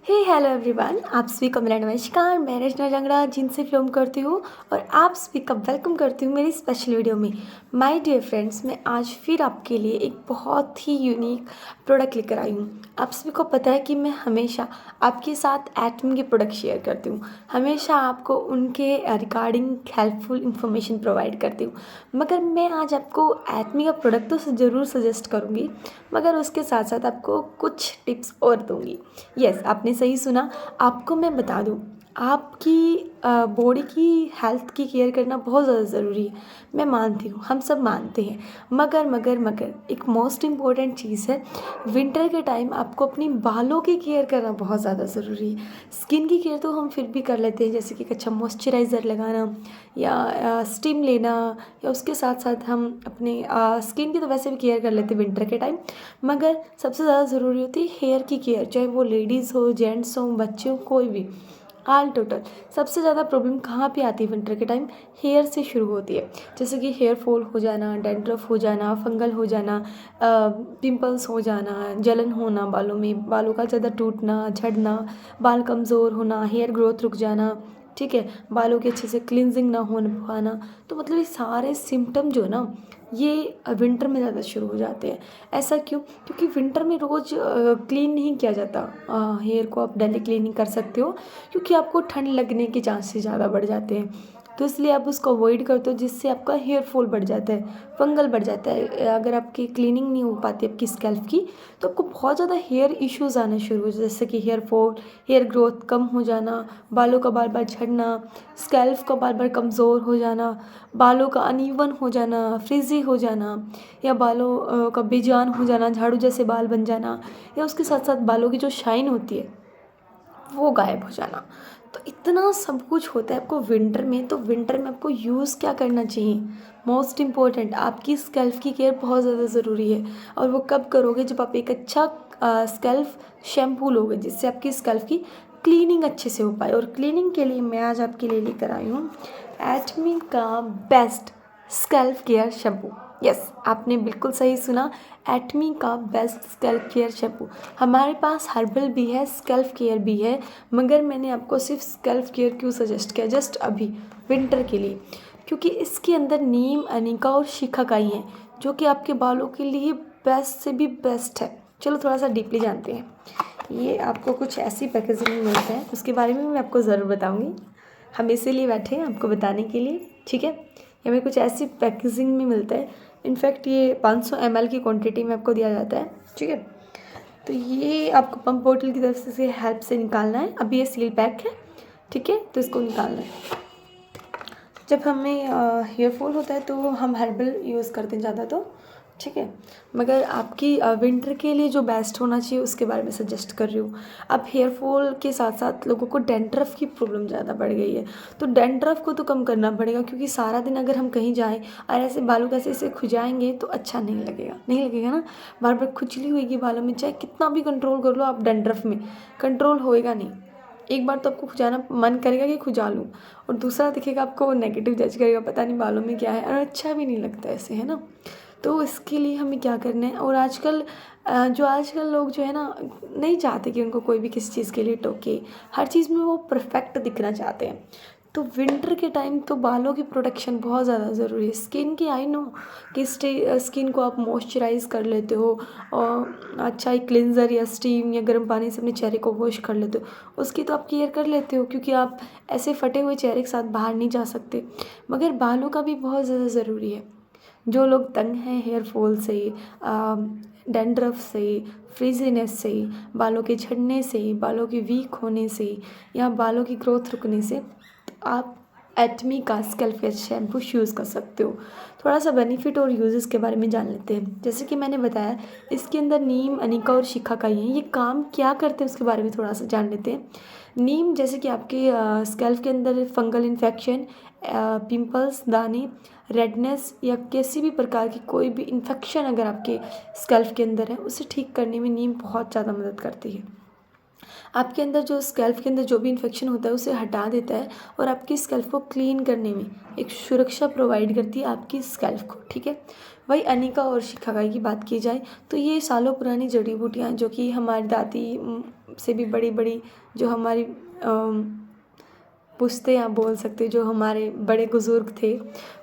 हे hello everyone, आप सभी को मेरा नमस्कार। मैं रचना जंगड़ा जिनसे फिल्म करती हूँ और आप सभी का वेलकम करती हूँ मेरी स्पेशल वीडियो में। माय डियर फ्रेंड्स, मैं आज फिर आपके लिए एक बहुत ही यूनिक प्रोडक्ट लेकर आई हूँ। आप सभी को पता है कि मैं हमेशा आपके साथ एटमी के प्रोडक्ट शेयर करती हूँ, हमेशा आपको उनके रिगार्डिंग हेल्पफुल इन्फॉर्मेशन प्रोवाइड करती हूँ। मगर मैं आज आपको एटमी का प्रोडक्ट तो ज़रूर सजेस्ट करूँगी, मगर उसके साथ साथ आपको कुछ टिप्स और दूँगी। यस, आपने सही सुना। आपको मैं बता दूँ, आपकी बॉडी की हेल्थ की केयर करना बहुत ज़्यादा ज़रूरी है। मैं मानती हूँ, हम सब मानते हैं। मगर एक मोस्ट इम्पॉर्टेंट चीज़ है, विंटर के टाइम आपको अपनी बालों की केयर करना बहुत ज़्यादा ज़रूरी है। स्किन की केयर तो हम फिर भी कर लेते हैं, जैसे कि एक अच्छा मॉइस्चराइज़र लगाना या स्टीम लेना, या उसके साथ साथ हम अपने स्किन की तो वैसे भी केयर कर लेते हैं विंटर के टाइम। मगर सबसे ज़्यादा ज़रूरी होती है हेयर की केयर, चाहे वो लेडीज़ हो, जेंट्स हो, बच्चे हो, कोई भी, ऑल टोटल। सबसे ज़्यादा प्रॉब्लम कहाँ पे आती है विंटर के टाइम? हेयर से शुरू होती है। जैसे कि हेयर फॉल हो जाना, डैंड्रफ हो जाना, फंगल हो जाना, पिंपल्स हो जाना, जलन होना बालों में, बालों का ज़्यादा टूटना, झड़ना, बाल कमज़ोर होना, हेयर ग्रोथ रुक जाना, ठीक है, बालों के अच्छे से क्लिनजिंग ना हो पाना। तो मतलब ये सारे सिम्टम जो है ना, ये विंटर में ज़्यादा शुरू हो जाते हैं। ऐसा क्यों? क्योंकि विंटर में रोज़ क्लीन नहीं किया जाता। हेयर को आप डेली क्लीनिंग कर सकते हो, क्योंकि आपको ठंड लगने के चांसेस ज़्यादा बढ़ जाते हैं। तो इसलिए आप उसको अवॉइड करते हो, जिससे आपका हेयर फॉल बढ़ जाता है, फंगल बढ़ जाता है। अगर आपकी क्लीनिंग नहीं हो पाती आपकी स्कैल्प की, तो आपको बहुत ज़्यादा हेयर इश्यूज़ आने शुरू हो, जैसे कि हेयर फॉल, हेयर ग्रोथ कम हो जाना, बालों का बार बार झड़ना, स्कैल्प का बार बार कमज़ोर हो जाना, बालों का अनइवन हो जाना, फ्रिजी हो जाना, या बालों का बेजान हो जाना, झाड़ू जैसे बाल बन जाना, या उसके साथ साथ बालों की जो शाइन होती है वो गायब हो जाना। तो इतना सब कुछ होता है आपको विंटर में। तो विंटर में आपको यूज़ क्या करना चाहिए? मोस्ट इम्पॉर्टेंट, आपकी स्कैल्प की केयर बहुत ज़्यादा ज़रूरी है। और वो कब करोगे? जब आप एक अच्छा स्कैल्प शैम्पू लोगे, जिससे आपकी स्कैल्प की क्लीनिंग अच्छे से हो पाए। और क्लीनिंग के लिए मैं आज आपके लिए लेकर आई हूँ एटमी का best scalp care shampoo. Yes, आपने बिल्कुल सही सुना, एटमी का बेस्ट स्कैल्प केयर शैम्पू। हमारे पास हर्बल भी है, स्कैल्प केयर भी है, मगर मैंने आपको सिर्फ स्कैल्प केयर क्यों सजेस्ट किया जस्ट अभी विंटर के लिए? क्योंकि इसके अंदर नीम, अनिका और शिकाकाई हैं, जो कि आपके बालों के लिए बेस्ट से भी बेस्ट है। चलो थोड़ा सा डीपली जानते हैं। ये आपको कुछ ऐसी पैकेजिंग में मिलता है, उसके बारे में मैं आपको ज़रूर बताऊँगी। हम इसीलिए बैठे हैं आपको बताने के लिए, ठीक है। ये हमें कुछ ऐसी पैकेजिंग में मिलता है। इनफैक्ट ये 500 ml की क्वांटिटी में आपको दिया जाता है, ठीक है। तो ये आपको पंप बोतल की तरफ से हेल्प से निकालना है। अभी ये सील पैक है, ठीक है, तो इसको निकालना है। जब हमें हेयर फॉल होता है तो हम हर्बल यूज़ करते हैं ज़्यादा, तो ठीक है। मगर आपकी विंटर के लिए जो बेस्ट होना चाहिए उसके बारे में सजेस्ट कर रही हूँ। अब हेयर फॉल के साथ साथ लोगों को डैंड्रफ की प्रॉब्लम ज़्यादा बढ़ गई है, तो डैंड्रफ को तो कम करना पड़ेगा, क्योंकि सारा दिन अगर हम कहीं जाएँ और ऐसे बालों को ऐसे खुजाएंगे तो अच्छा नहीं लगेगा, नहीं लगेगा ना। बार बार खुजली होएगी बालों में, चाहे कितना भी कंट्रोल कर लो आप डैंड्रफ में, कंट्रोल होएगा नहीं। एक बार तो आपको खुजाना मन करेगा कि खुजा लूँ, और दूसरा दिखेगा आपको वो नेगेटिव जज करेगा, पता नहीं बालों में क्या है, और अच्छा भी नहीं लगता ऐसे, है ना। तो इसके लिए हमें क्या करना है? और आजकल आजकल लोग जो है ना, नहीं चाहते कि उनको कोई भी किसी चीज़ के लिए टोके, हर चीज़ में वो परफेक्ट दिखना चाहते हैं। तो विंटर के टाइम तो बालों की प्रोटेक्शन बहुत ज़्यादा ज़रूरी है। स्किन की, आई नो कि स्किन को आप मॉइस्चराइज़ कर लेते हो, और अच्छा एक क्लिनज़र या स्टीम या गर्म पानी से अपने चेहरे को वॉश कर लेते हो, उसकी तो आप केयर कर लेते हो, क्योंकि आप ऐसे फटे हुए चेहरे के साथ बाहर नहीं जा सकते। मगर बालों का भी बहुत ज़्यादा ज़रूरी है। जो लोग तंग हैं हेयर फॉल से, डैंड्रफ से, फ्रीजीनेस से, बालों के झड़ने से, बालों के वीक होने से, या बालों की ग्रोथ रुकने से, तो आप एटमी का स्कैल्प केयर शैम्पू यूज़ कर सकते हो। थोड़ा सा बेनिफिट और यूजेस के बारे में जान लेते हैं। जैसे कि मैंने बताया, इसके अंदर नीम, अनिका और शिकाकाई हैं। ये काम क्या करते हैं उसके बारे में थोड़ा सा जान लेते हैं। नीम जैसे कि आपके स्कैल्प के अंदर फंगल इन्फेक्शन, पिंपल्स, दाने, रेडनेस, या किसी भी प्रकार की कोई भी इन्फेक्शन अगर आपके स्कैल्प के अंदर है, उसे ठीक करने में नीम बहुत ज़्यादा मदद करती है। आपके अंदर जो स्कैल्प के अंदर जो भी इन्फेक्शन होता है उसे हटा देता है और आपकी स्कैल्प को क्लीन करने में एक सुरक्षा प्रोवाइड करती है आपकी स्कैल्प को, ठीक है। वही अनिका और शिकाकाई की बात की जाए तो ये सालों पुरानी जड़ी बूटियाँ जो कि हमारी दादी से भी बड़ी बड़ी, जो हमारी पुश्ते आप बोल सकते हो, जो हमारे बड़े बुज़ुर्ग थे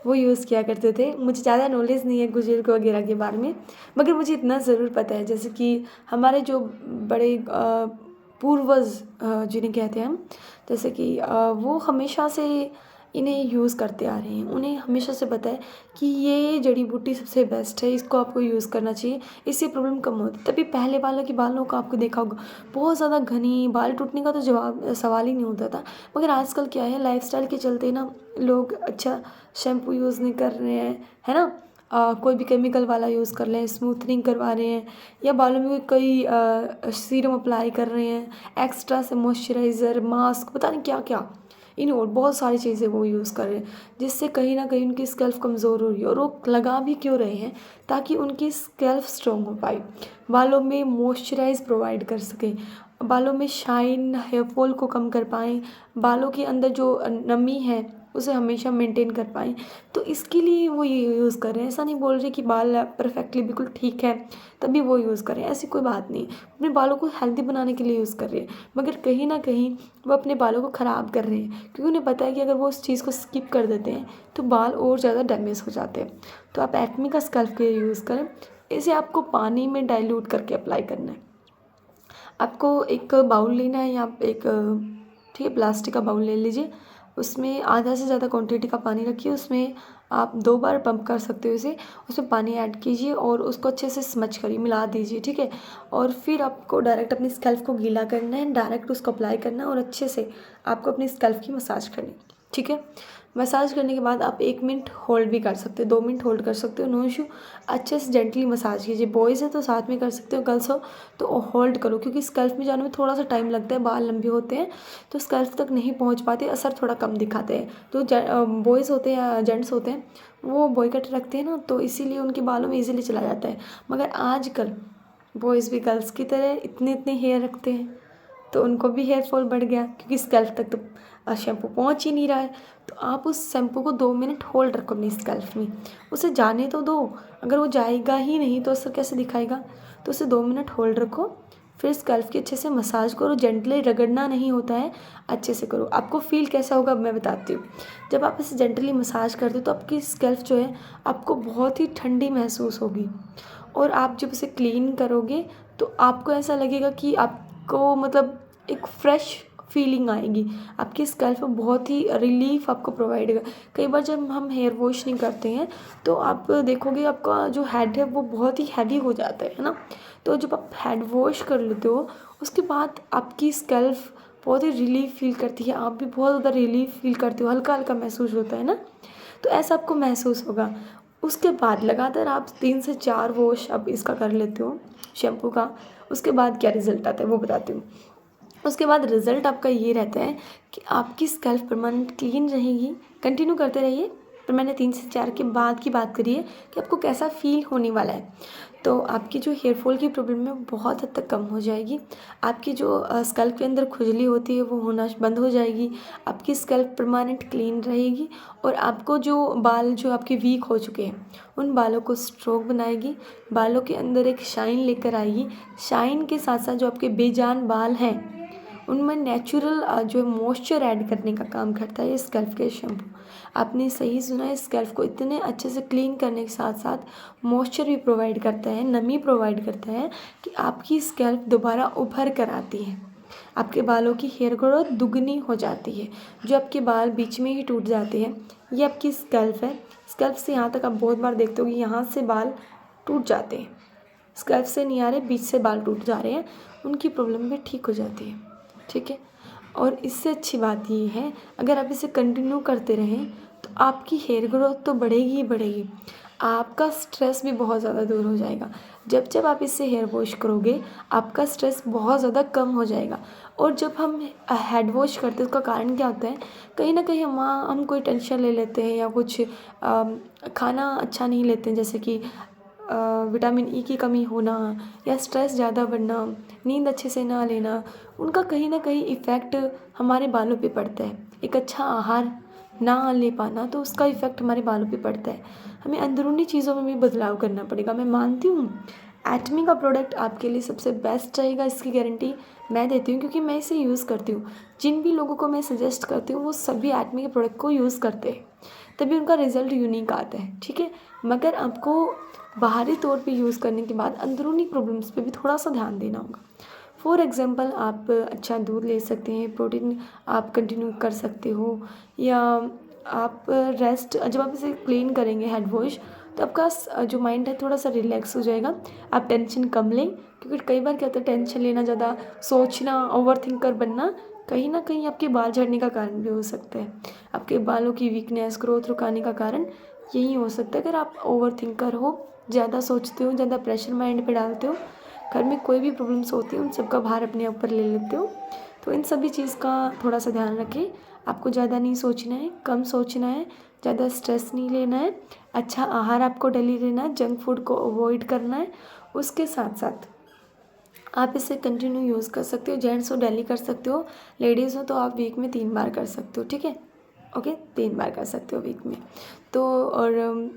वो यूज़ किया करते थे। मुझे ज़्यादा नॉलेज नहीं है बुज़ुर्ग वगैरह के बारे में, मगर मुझे इतना ज़रूर पता है जैसे कि हमारे जो बड़े पूर्वज जिन्हें कहते हैं हम, जैसे कि वो हमेशा से इन्हें यूज़ करते आ रहे हैं। उन्हें हमेशा से पता है कि ये जड़ी बूटी सबसे बेस्ट है, इसको आपको यूज़ करना चाहिए, इससे प्रॉब्लम कम होती है। तभी पहले वालों के बालों को आपको देखा होगा बहुत ज़्यादा घनी, बाल टूटने का तो जवाब सवाल ही नहीं होता था। मगर आजकल क्या है, लाइफस्टाइल के चलते ना लोग अच्छा शैम्पू यूज़ नहीं कर रहे हैं, है ना। कोई भी केमिकल वाला यूज़ कर लें, स्मूथनिंग करवा रहे हैं या बालों में कोई सीरम अप्लाई कर रहे हैं, एक्स्ट्रा से मॉइस्चराइज़र, मास्क, पता नहीं क्या क्या, इन और बहुत सारी चीज़ें वो यूज़ कर रहे हैं, जिससे कहीं ना कहीं उनकी स्कैल्प कमज़ोर हो रही है। और वो लगा भी क्यों रहे हैं, ताकि उनकी स्कैल्प स्ट्रॉन्ग हो पाए, बालों में मॉइस्चराइज प्रोवाइड कर सकें, बालों में शाइन, हेयर फॉल को कम कर पाएँ, बालों के अंदर जो नमी है उसे हमेशा मेंटेन कर पाएँ। तो इसके लिए वो ये यूज़ कर रहे हैं। ऐसा नहीं बोल रहे कि बाल परफेक्टली बिल्कुल ठीक है तभी वो यूज़ करें, ऐसी कोई बात नहीं। अपने बालों को हेल्दी बनाने के लिए यूज़ कर रहे हैं, मगर कहीं ना कहीं वो अपने बालों को ख़राब कर रहे हैं, क्योंकि उन्हें पता है कि अगर वो उस चीज़ को स्किप कर देते हैं तो बाल और ज़्यादा डैमेज हो जाते हैं। तो आप एक्मे का स्कैल्प केयर यूज़ करें। इसे आपको पानी में डाइल्यूट करके अप्लाई करना है। आपको एक बाउल लेना है या एक, ठीक है, प्लास्टिक का बाउल ले लीजिए, उसमें आधा से ज़्यादा क्वांटिटी का पानी रखिए, उसमें आप 2 बार पंप कर सकते हो इसे, उसमें पानी ऐड कीजिए और उसको अच्छे से स्मच करिए, मिला दीजिए, ठीक है। और फिर आपको डायरेक्ट अपनी स्कैल्प को गीला करना है, डायरेक्ट उसको अप्लाई करना है और अच्छे से आपको अपनी स्कैल्प की मसाज करनी है, ठीक है। मसाज करने के बाद आप 1 मिनट होल्ड भी कर सकते हो, 2 मिनट होल्ड कर सकते हो, नो इशू। अच्छे से जेंटली मसाज कीजिए। बॉयज़ है तो साथ में कर सकते हो, गर्ल्स हो तो होल्ड करो, क्योंकि स्कैल्प में जाने में थोड़ा सा टाइम लगता है, बाल लंबे होते हैं तो स्कैल्प तक नहीं पहुंच पाते, असर थोड़ा कम दिखाते हैं। तो बॉयज़ होते हैं या जेंट्स होते हैं वो बॉय कट रखते हैं ना, तो इसीलिए उनके बालों में ईजिली चला जाता है। मगर आजकल बॉयज़ भी गर्ल्स की तरह इतने इतने हेयर रखते हैं, तो उनको भी हेयर फॉल बढ़ गया, क्योंकि स्कैल्प तक तो शैम्पू पहुंच ही नहीं रहा है। तो आप उस शैम्पू को 2 मिनट होल्ड रखो अपनी स्कैल्प में, उसे जाने तो दो। अगर वो जाएगा ही नहीं तो असर कैसे दिखाएगा, तो उसे 2 मिनट होल्ड रखो, फिर स्कैल्प की अच्छे से मसाज करो। जेंटली रगड़ना नहीं होता है, अच्छे से करो। आपको फील कैसा होगा अब मैं बताती हूँ। जब आप इसे जेंटली मसाज करते हो तो आपकी स्कैल्प जो है आपको बहुत ही ठंडी महसूस होगी, और आप जब उसे क्लीन करोगे तो आपको ऐसा लगेगा कि आपको मतलब एक फ्रेश फीलिंग आएगी। आपकी स्कैल्प बहुत ही रिलीफ आपको प्रोवाइड होगा। कई बार जब हम हेयर वॉश नहीं करते हैं तो आप देखोगे आपका जो हेड है वो बहुत ही हैवी हो जाता है ना। तो जब आप हेड वॉश कर लेते हो उसके बाद आपकी स्कैल्प बहुत ही रिलीफ फील करती है, आप भी बहुत ज़्यादा रिलीफ फील करते हो, हल्का हल्का महसूस होता है ना। तो ऐसा आपको महसूस होगा। उसके बाद लगातार आप 3 से 4 वॉश आप इसका कर लेते हो शैम्पू का। उसके बाद क्या रिज़ल्ट आता है वो बताती हूँ। उसके बाद रिज़ल्ट आपका ये रहता है कि आपकी स्कैल्प परमानेंट क्लीन रहेगी। कंटिन्यू करते रहिए, पर मैंने 3 से 4 के बाद की बात करी है कि आपको कैसा फ़ील होने वाला है। तो आपकी जो हेयर फॉल की प्रॉब्लम है वो बहुत हद तक कम हो जाएगी। आपकी जो स्कैल्प के अंदर खुजली होती है वो होना बंद हो जाएगी। आपकी स्कैल्प परमानेंट क्लीन रहेगी और आपको जो बाल जो आपके वीक हो चुके हैं उन बालों को स्ट्रॉन्ग बनाएगी, बालों के अंदर एक शाइन लेकर आएगी। शाइन के साथ साथ जो आपके बेजान बाल हैं उनमें नेचुरल जो मॉइस्चर ऐड करने का काम करता है ये स्कैल्प केयर शैम्पू। आपने सही सुना है, स्कैल्प को इतने अच्छे से क्लीन करने के साथ साथ मॉइस्चर भी प्रोवाइड करता है, नमी प्रोवाइड करता है कि आपकी स्कैल्प दोबारा उभर कर आती है। आपके बालों की हेयर ग्रोथ दुगनी हो जाती है। जो आपके बाल बीच में ही टूट जाते हैं ये आपकी स्कैल्प है। स्कैल्प से यहाँ तक आप बहुत बार देखते हो कि यहाँ से बाल टूट जाते हैं, स्कैल्प से नहीं आ रहे, बीच से बाल टूट जा रहे हैं, उनकी प्रॉब्लम भी ठीक हो जाती है, ठीक है। और इससे अच्छी बात ये है अगर आप इसे कंटिन्यू करते रहें तो आपकी हेयर ग्रोथ तो बढ़ेगी ही बढ़ेगी, आपका स्ट्रेस भी बहुत ज़्यादा दूर हो जाएगा। जब जब आप इससे हेयर वॉश करोगे आपका स्ट्रेस बहुत ज़्यादा कम हो जाएगा। और जब हम हेड वॉश करते हैं उसका कारण क्या होता है, कहीं ना कहीं हम कोई टेंशन ले लेते हैं या कुछ खाना अच्छा नहीं लेते हैं, जैसे कि विटामिन ई की कमी होना या स्ट्रेस ज़्यादा बढ़ना, नींद अच्छे से ना लेना, उनका कहीं न कहीं इफ़ेक्ट हमारे बालों पे पड़ता है। एक अच्छा आहार ना ले पाना, तो उसका इफ़ेक्ट हमारे बालों पे पड़ता है। हमें अंदरूनी चीज़ों में भी बदलाव करना पड़ेगा। मैं मानती हूँ एटमी का प्रोडक्ट आपके लिए सबसे बेस्ट रहेगा, इसकी गारंटी मैं देती हूँ क्योंकि मैं इसे यूज़ करती हूँ। जिन भी लोगों को मैं सजेस्ट करती हूँ वो सभी एटमी के प्रोडक्ट को यूज़ करते हैं, तभी उनका रिज़ल्ट यूनिक आता है, ठीक है। मगर आपको बाहरी तौर पे यूज़ करने के बाद अंदरूनी प्रॉब्लम्स पे भी थोड़ा सा ध्यान देना होगा। फॉर एग्ज़ाम्पल आप अच्छा दूध ले सकते हैं, प्रोटीन आप कंटिन्यू कर सकते हो, या आप रेस्ट जब आप इसे क्लीन करेंगे हेड वॉश, तो आपका जो माइंड है थोड़ा सा रिलैक्स हो जाएगा। आप टेंशन कम लें, क्योंकि कई बार क्या होता है टेंशन लेना, ज़्यादा सोचना, ओवर थिंकर बनना कहीं ना कहीं आपके बाल झड़ने का कारण भी हो सकता है। आपके बालों की वीकनेस, ग्रोथ रुकाने का कारण यही हो सकता है। अगर आप ओवर थिंकर हो, ज़्यादा सोचते हो, ज़्यादा प्रेशर माइंड पे डालते हो, घर में कोई भी प्रॉब्लम्स होती है उन सबका भार अपने ऊपर ले लेते हो, तो इन सभी चीज़ का थोड़ा सा ध्यान रखें। आपको ज़्यादा नहीं सोचना है, कम सोचना है, ज़्यादा स्ट्रेस नहीं लेना है, अच्छा आहार आपको डेली लेना है, जंक फूड को अवॉइड करना है। उसके साथ साथ आप इसे कंटिन्यू यूज़ कर सकते हो। जेंट्स हो डेली कर सकते हो, लेडीज़ हो तो आप वीक में 3 बार कर सकते हो, ठीक है। ओके, 3 बार कर सकते हो वीक में। तो और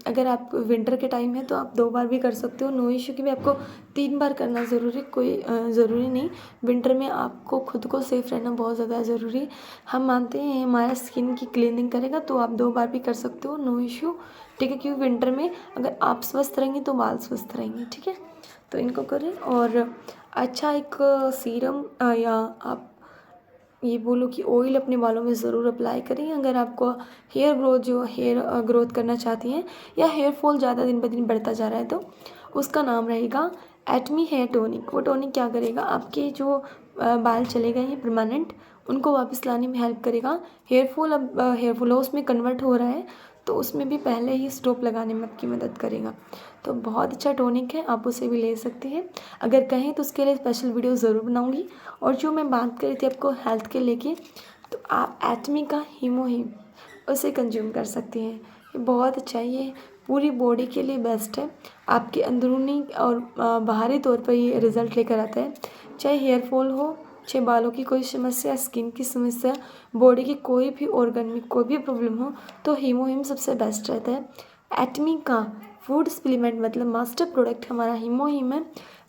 अगर आप विंटर के टाइम है तो आप 2 बार भी कर सकते हो, नो इश्यू कि भी आपको 3 बार करना ज़रूरी कोई ज़रूरी नहीं। विंटर में आपको खुद को सेफ रहना बहुत ज़्यादा ज़रूरी है। हम मानते हैं हमारा स्किन की क्लीनिंग करेगा, तो आप 2 बार भी कर सकते हो, नो इश्यू, ठीक है। क्योंकि विंटर में अगर आप स्वस्थ रहेंगे तो बाल स्वस्थ रहेंगे, ठीक है। तो इनको करें। और अच्छा एक सीरम या आप ये बोलो कि ऑयल अपने बालों में ज़रूर अप्लाई करें। अगर आपको हेयर ग्रोथ करना चाहती हैं, या हेयर फॉल ज़्यादा दिन ब दिन बढ़ता जा रहा है, तो उसका नाम रहेगा एटमी हेयर टोनिक। वो टोनिक क्या करेगा, आपके जो बाल चले गए हैं परमानेंट, उनको वापस लाने में हेल्प करेगा। हेयर फॉल अब हेयर फॉल लॉस में कन्वर्ट हो रहा है, तो उसमें भी पहले ही स्टॉप लगाने में आपकी मदद करेगा। तो बहुत अच्छा टॉनिक है, आप उसे भी ले सकते हैं। अगर कहें तो उसके लिए स्पेशल वीडियो ज़रूर बनाऊंगी। और जो मैं बात करी थी आपको हेल्थ के लेके, तो आप एटमी का हीमोहिम उसे कंज्यूम कर सकते हैं। ये बहुत अच्छा है, ये पूरी बॉडी के लिए बेस्ट है। आपके अंदरूनी और बाहरी तौर पर ये रिज़ल्ट लेकर आता है। चाहे हेयर फॉल हो, चाहे बालों की कोई समस्या, स्किन की समस्या, बॉडी की कोई भी ऑर्गन में कोई भी प्रॉब्लम हो, तो हीमोहिम सबसे बेस्ट रहता है। एटमी का फूड सप्लीमेंट मतलब मास्टर प्रोडक्ट हमारा हीमोहिम है।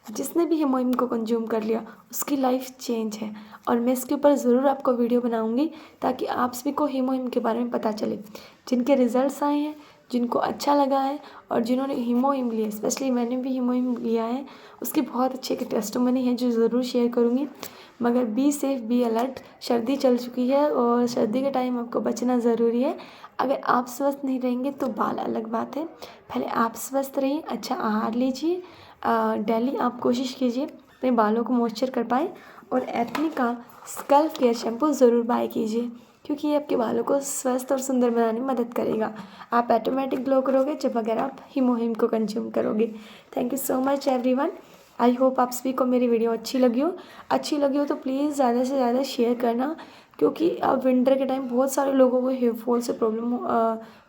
जिसने भी हीमोहिम को कंज्यूम कर लिया उसकी लाइफ चेंज है। और मैं इसके ऊपर ज़रूर आपको वीडियो बनाऊंगी, ताकि आप सभी को हीमोहिम के बारे में पता चले। जिनके रिजल्ट्स आए हैं, जिनको अच्छा लगा है, और जिन्होंने हीमोहिम लिया, स्पेशली मैंने भी हीमोहिम लिया है, उसके बहुत अच्छे टेस्टिमनी हैं जो ज़रूर शेयर करूँगी। मगर बी सेफ, बी अलर्ट, सर्दी चल चुकी है और सर्दी के टाइम आपको बचना ज़रूरी है। अगर आप स्वस्थ नहीं रहेंगे तो बाल अलग बात है। पहले आप स्वस्थ रहिए, अच्छा आहार लीजिए, डेली आप कोशिश कीजिए अपने बालों को मॉइस्चर कर पाएँ। और एटमी का स्कल्प केयर शैम्पू ज़रूर बाय कीजिए, क्योंकि ये आपके बालों को स्वस्थ और सुंदर बनाने में मदद करेगा। आप ऑटोमेटिक ग्लो करोगे जब अगर आप हीमोहिम को कंज्यूम करोगे। Thank you so much everyone. I hope आप सभी को मेरी वीडियो अच्छी लगी हो तो प्लीज़ ज़्यादा से ज़्यादा शेयर करना, क्योंकि अब विंटर के टाइम बहुत सारे लोगों को हेयर फॉल से प्रॉब्लम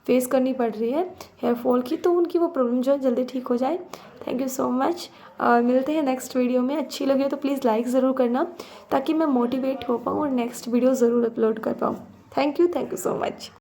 फेस करनी पड़ रही है हेयर फॉल की, तो उनकी वो प्रॉब्लम जो है जल्दी ठीक हो जाए। Thank you so much. मिलते हैं नेक्स्ट वीडियो में। अच्छी लगी हो तो प्लीज़ लाइक ज़रूर करना, ताकि मैं मोटिवेट हो पाऊँ और नेक्स्ट वीडियो ज़रूर अपलोड कर पाऊँ। Thank you so much.